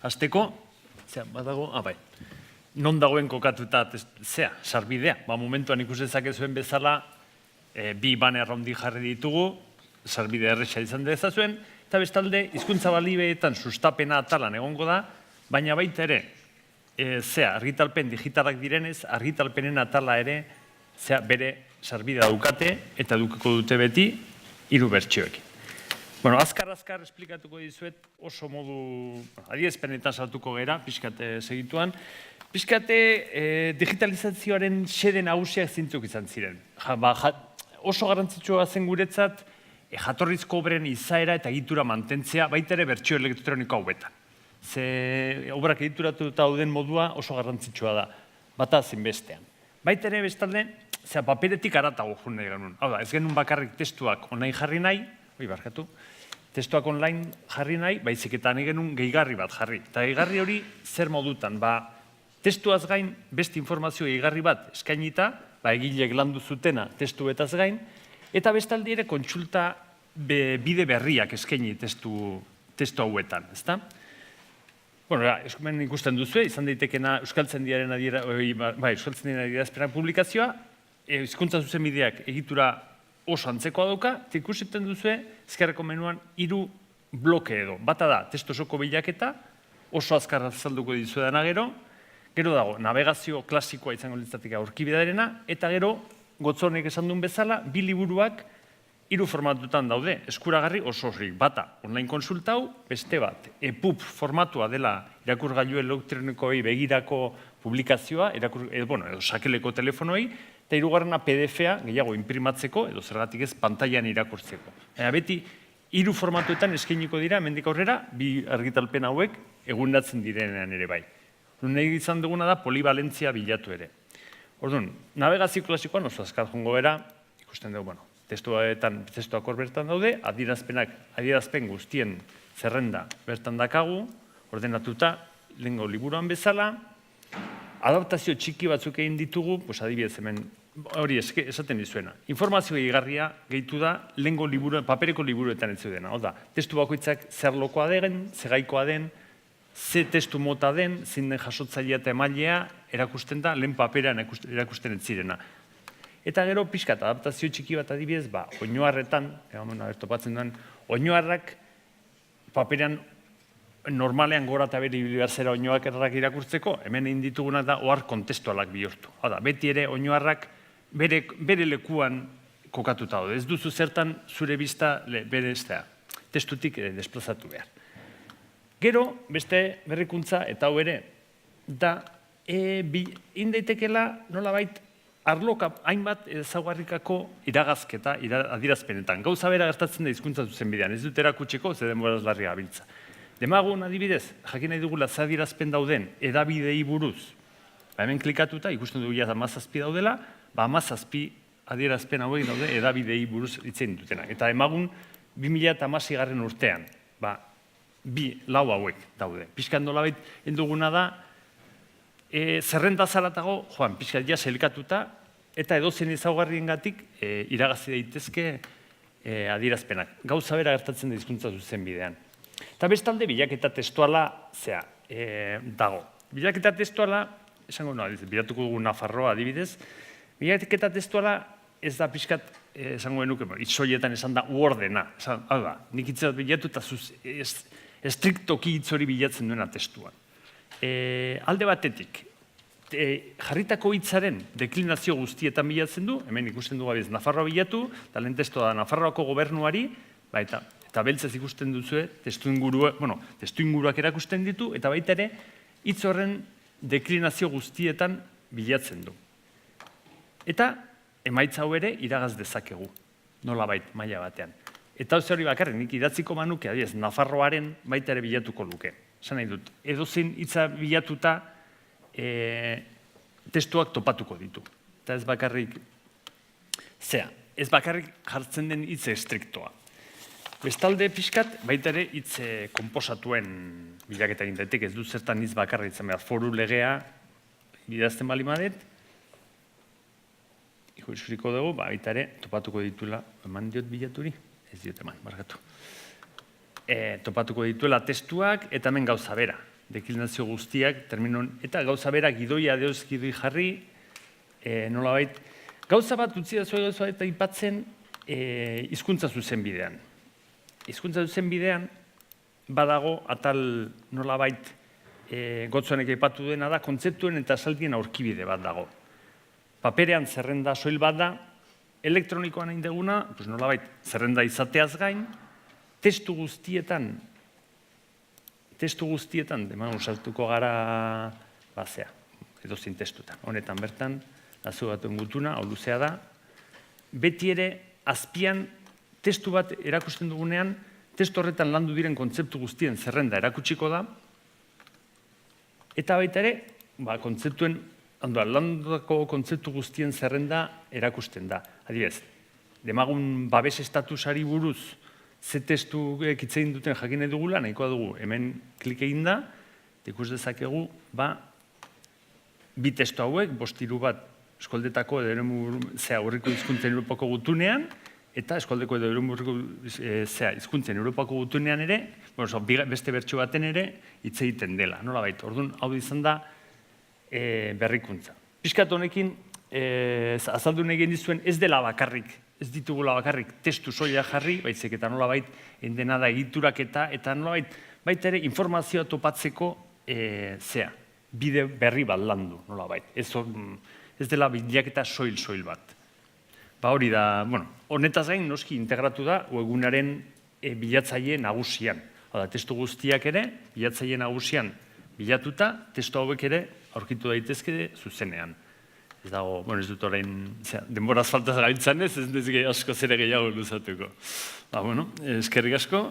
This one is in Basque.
Azteko, badago, bai, non dagoen kokatuta, sarbidea. Momentuan ikusezak zuen bezala, bi banner handi jarri ditugu, sarbidea erresa izan dezazuen, eta bestalde, hizkuntza baliabideetan sustapena atalan egongo da, baina baita ere, argitalpen digitalak direnez, argitalpenen atala ere, bere sarbidea daukate, eta edukiko dute beti, 3 bertsioekin. Azkar esplikatuko dizuet oso modu adierazpenetan sartuko gera, pixkate segituan. Pixkate digitalizazioaren xede nagusiak zintzuk izan ziren. Oso garrantzitsua zen guretzat jatorrizko obren izaera eta egitura mantentzea baita ere bertsio elektroniko hauetan. Ze obrak egituratuta dauden modua oso garrantzitsua da, bata zinbestean. Baita ere bestalde, paperetik aratago joan nahi genuen. Hau da, ez genuen bakarrik testuak online jarri nahi, testuak online jarri nahi, baizik eta nahi genuen gehigarri bat jarri. Eta gehigarri hori zer modutan, testuaz gain beste informazio gehigarri bat eskainita, egileek landu zutena testuetaz gain, eta bestaldi ere kontsulta bide berriak eskaini testu hauetan, ezta? Eskumen ikusten duzu, izan daitekena Euskaltzaindiaren adierazpenak publikazioa, hizkuntza zuzenbideak egitura oso antzekoa dauka, eta ikusten duzu, ezkerreko menuan 3 bloke edo. Bata da, testu osoko bilaketa, oso azkar azalduko dizuedana gero dago, navegazio klasikoa izango litzatik aurkibidearena, eta gero, Gotzonek esan duen bezala, 2 liburuak 3 formatutan daude, eskuragarri oso osrik. Bata, online konsultau, beste bat, EPUB formatua dela irakurgailu elektronikoei begirako publikazioa, edo sakeleko telefonoi, eta 3. PDF-a gehiago imprimatzeko, edo zergatik ez pantailan irakurtzeko. Beti, 3 formatuetan eskainiko dira, hemendik aurrera, 2 argitalpen hauek egundatzen direnean ere bai. Nahi izan duguna da polivalentzia bilatu ere. Orduan, navegazio klasikoan oso azkar jongo era, ikusten dugu, testuak hor bertan daude, adierazpen guztien zerrenda bertan dakagu, ordenatuta, lehengo liburuan bezala, adaptazio txiki batzuk egin ditugu, adibidez hemen, hori esaten dizuena. Informazio gehigarria gehitu da, lehengo papereko liburuetan ez zeudena. Hau da, testu bakoitzak zer lokoa den, zegaikoa den, ze testu mota den, zein den jasotzailea eta emailea, erakusten da, lehen paperan erakusten ez zirena. Eta gero, pixkat, adaptazio txiki bat adibidez, oinuarretan, topatzen duen, oinuarrak paperan normalean gora eta bere ibibarzera oinuak errak irakurtzeko, hemen egin ditugunak da ohar kontestualak bihurtu. Hau da, beti ere oinuarrak bere lekuan kokatuta daude. Ez duzu zertan zure bizta bere testutik desplazatu behar. Gero, beste berrikuntza, eta hau ere, da, indaitekela nolabait arloka hainbat ezaugarrikako iragazketa adierazpenetan. Gauza bera gertatzen da hizkuntza zuzenbidean, ez dut erakutsiko, ze denboraz larria gabiltza. Demagun adibidez, jakin nahi dugula ze adierazpen dauden edabidei buruz, hemen klikatuta, ikusten dugu ja 17 daudela, 17 adierazpen hauek daude edabidei buruz hitzein dutenak. Eta demagun 2016 urtean, 2 hauek daude. Piskat nolabait enduguna da, zerrenda zaratago, piskat ja selkatuta, eta edozen ezaugarriengatik iragazi daitezke adierazpenak. Gauza bera gertatzen da hizkuntza zuzenbidean. Eta bestalde, bilaketa testuala dago. Bilaketa testuala, esango bilatuko dugu Nafarroa adibidez, bilaketa testuala ez da pixkat, esango genuke, itzoietan esan da uordena. Hau da, nik itzat bilatu eta estriktoki itzori bilatzen duena testuan. Alde batetik, jarritako hitzaren deklinazio guztietan bilatzen du, hemen ikusten du gabiz Nafarroa bilatu, eta lehen testua da Nafarroako gobernuari, eta beltzez ikusten duzue, testu inguruak erakusten ditu, eta baita ere, hitz horren deklinazio guztietan bilatzen du. Eta emaitza hau ere iragaz dezakegu, nolabait maila batean. Eta hori bakarrik, nik idatziko manuke, adiez, Nafarroaren baita ere bilatuko luke. Esan nahi dut, edozein hitza bilatuta testuak topatuko ditu. Eta ez bakarrik, ez bakarrik jartzen den hitz estriktoa. Bestalde pixkat, baita ere hitz konposatuen bilaketa egin daiteke, ez dut zertan hitz bakarrik izan behar, foru legea bidazten bali madet, ikusiko dugu, baita ere topatuko dituela, eman diot bilaturi? Ez diot eman, markatu. Topatuko dituela testuak, eta hemen gauza bera. deklinazio guztiak, eta gauza berak gidoia deozkidoi jarri, nolabait, gauza bat utzi da zuen gauza eta ipatzen hizkuntza zuzen bidean. Hizkuntza zuzen bidean, badago atal nolabait gotzonek aipatu dena da, kontzeptuen eta esaldien aurkibide bat dago. Paperean zerrenda soil bat da, elektronikoan hain deguna, nolabait, zerrenda izateaz gain, testu guztietan, deman usatuko gara, bazea, edozin testutan. Honetan bertan, nazu batuen gutuna, hau luzea da, beti ere, azpian, testu bat erakusten dugunean, testu horretan landu diren kontzeptu guztien zerrenda erakutsiko da, eta baita ere, kontzeptuen, landutako kontzeptu guztien zerrenda erakusten da. Adibidez, demagun babes estatusari buruz ze testu hitzein duten jakin dugula, nahikoa dugu, hemen klik egin da, ikus dezakegu, bi testu hauek, bostiru bat eskoldetako edo aurreko hizkuntzen Europako gutunean, eta eskoldeko edo hizkuntzen Europako gutunean ere, beste bertso baten ere, hitz egiten dela. Nolabait, orduan, hau izan da berrikuntza. Piskat honekin, azaldu nahi genizuen ez dela bakarrik, ez ditugula bakarrik testu soila jarri, baizik eta nolabait, endena da egiturak eta nolabait, baita ere informazioa topatzeko bide berri bat landu, nolabait. Ez dela bilaketa soil bat. Hori da, honetaz gain noski integratu da webgunaren bilatzaile nagusian. Testu guztiak ere, bilatzaile nagusian bilatuta, testu hauek ere aurkitu daitezke zuzenean. Ez dago, ez dut orain denboraz faltaz gabiltzan ez dezke asko zere gehiago luzatuko. Eskerrik asko.